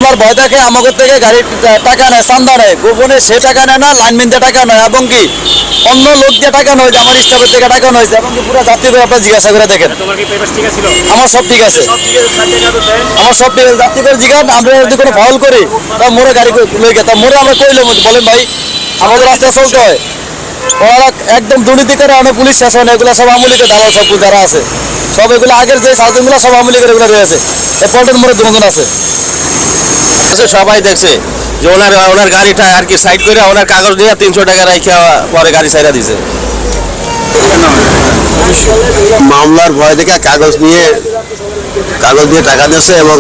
আমার ভয় থাকে আমাদের থেকে গাড়ির টাকা নেয়, চান্দা নেয়, গোপনে সে টাকা নেয় না, লাইনম্যান দিয়ে টাকা নেয় এবং কি অন্য লোক দিয়ে টাকা নয়, আমার স্টাফের থেকে টাকা নয় এবং কি পুরো যাত্রীদের আপনার জিজ্ঞাসা করে দেখেন। তোমার কি পেপারস ঠিক ছিল? আমার সব ঠিক আছে, আমার সব ঠিক আছে। যাত্রীদের জিজ্ঞাসা আমরা যদি কোনো ফাউল করি তা মোড়ে গাড়ি লই গে, তা মোড়ে আমরা কইলে বলেন ভাই আমাদের রাস্তায় চলতে হয়। ওরা একদম দুর্নীতি করে, অনেক পুলিশ শাসন, এগুলো সব আমলিকে দাঁড়াও, সব যারা আছে সব এগুলো আগের যে সার্জনগুলো সব আমলিকের এগুলো রয়েছে, এই পল্টন মোড়ে দুজন আছে। সবাই দেখছে যে ওনার গাড়িটা আর কি সাইড করে ওনার কাগজ দিয়ে 300 টাকা রাখা পরে গাড়ি ছাইরা দিছে। মামলার ভয় দেখে কাগজ দিয়ে টাকা দিয়েছে এবং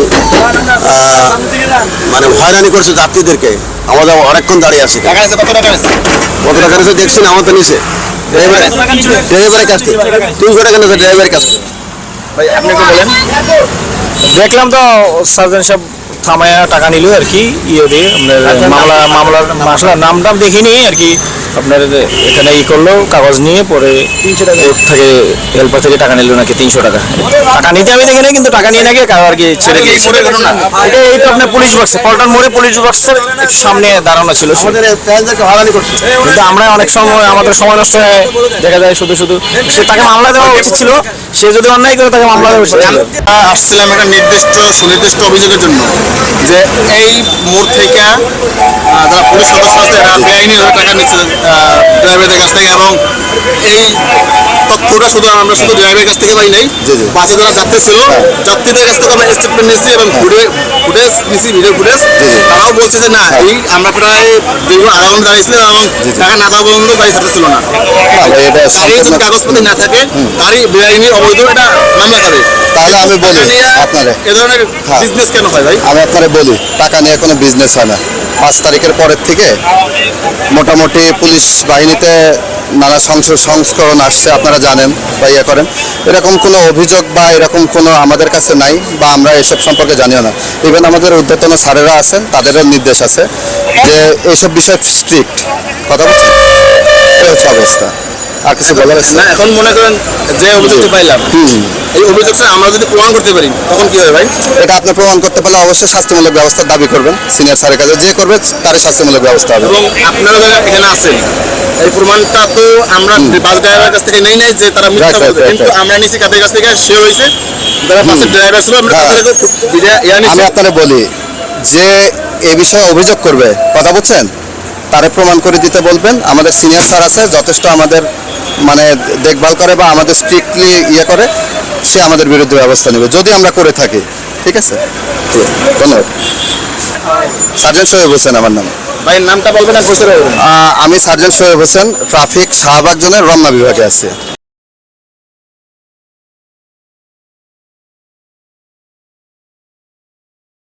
মানে হয়রানি করেছে যাত্রীদেরকে। আমাদের অনেকক্ষণ দাঁড়িয়ে আছে। কত টাকা নিয়েছে দেখছি না, আমার তো নিচে ড্রাইভারের কাছ থেকে 300 টাকা নিয়েছে ড্রাইভারের কাছ থেকে। ভাই আপনি কি বলেন? দেখলাম তো সার্জন সাহেব থামায়া টাকা নিল আর কি, ইয়ে দিয়ে আপনার মামলার নাম দেখিনি আর কি, আপনার এখানে করলো কাগজ নিয়ে পরে 300 টাকা থেকে হেল্পার থেকে টাকা নিল নাকি 300 টাকা। টাকা নিতে আমি দেখিনি, কিন্তু টাকা নিয়ে নাকি আর কি ছেড়ে দিয়েছে। এটা এই তো আপনার পুলিশ বক্সে, পল্টন মোড়ে পুলিশ বক্সের সামনে দাঁড়ানো ছিল। কিন্তু আমরা অনেক সময় আমাদের সময় নষ্ট হয়ে দেখা যায় শুধু সে তাকে মামলা দেওয়া উচিত ছিল, সে যদি অন্যায় করে তাকে মামলা দেওয়া উচিত ছিল। আসছিলাম একটা সুনির্দিষ্ট অভিযোগের জন্য যে এই মোড় থেকে যারা পুলিশ সদস্য আছে এরা বেআইনিভাবে টাকা নিচ্ছে ড্রাইভারদের কাছ থেকে, এবং এই তথ্যটা আমরা শুধু ড্রাইভারের কাছ থেকে পাই নাই, বাসে যারা যাত্রী ছিল যাত্রীদের কাছ থেকে আমরা স্টেটমেন্ট নিয়েছি এবং ফুটেজ নিয়েছি, ভিডিও ফুটেজ। তারাও বলছে যে না, এই আমরা প্রায় দীর্ঘ আধা ঘন্টা দাঁড়িয়েছিলাম এবং টাকা না দেওয়া পর্যন্ত গাড়ি ছাড়তেছিল না। এই যদি কাগজপত্র না থাকে তারই বেআইনি অবৈধ এটা মামলা করে। তাহলে আমি বলি আপনারে, এ ধরনের বিজনেস কেন হয় ভাই? আমি আপনারে বলি, টাকা নিয়ে কোনো বিজনেস হয় না। 5 তারিখের পরের থেকে মোটামুটি পুলিশ বাহিনীতে নানা সংস্করণ আসছে, আপনারা জানেন বা ইয়ে করেন। এরকম কোনো অভিযোগ বা এরকম কোনো আমাদের কাছে নাই, বা আমরা এসব সম্পর্কে জানিও না। ইভেন আমাদের ঊর্ধ্বতন স্যারেরা আছেন, তাদেরও নির্দেশ আছে যে এইসব বিষয় স্ট্রিক্ট। কথা বলছেন, এই হচ্ছে অবস্থা। আর কিছু বলার আছে না? এখন মনে করেন যে অভিযোগটা পাইলাম, এই অভিযোগটা আমরা যদি প্রমাণ করতে পারি তখন কি হবে ভাই? এটা আপনি প্রমাণ করতে পারলে অবশ্যই শাস্তিমূলক ব্যবস্থার দাবি করবেন সিনিয়র স্যারের কাছে, যে করবে তার শাস্তিমূলক ব্যবস্থা হবে। এবং আপনারা যারা এখানে আছেন, এই প্রমাণটা তো আমরা বাস ড্রাইভারের কাছ থেকে নেই যে তারা মিথ্যা বলছে, কিন্তু আমরা নিছি কাদের কাছ থেকে? সে হয়েছে যারা বাসের ড্রাইভার ছিল, আমরা তাদের আমি আপনারা বলি যে এই বিষয়ে অভিযোগ করবে, কথা বলছেন, তারে প্রমাণ করে দিতে বলবেন। আমাদের সিনিয়র স্যার আছে, যথেষ্ট আমাদের মানে দেখভাল করে বা আমাদের স্ট্রিক্টলি ইয়ে করে, সে আমাদের বিরুদ্ধে ব্যবস্থা নেবে যদি আমরা করে থাকি। ঠিক আছে, ধন্যবাদ। সার্জেন্ট সোহেব হোসেন আমার নাম। ভাই নামটা বলবেন আর পরিচয় বলবেন। আমি সার্জেন্ট সোহেব হোসেন, ট্রাফিক শাহবাগ জোনের রমনা বিভাগে আছি।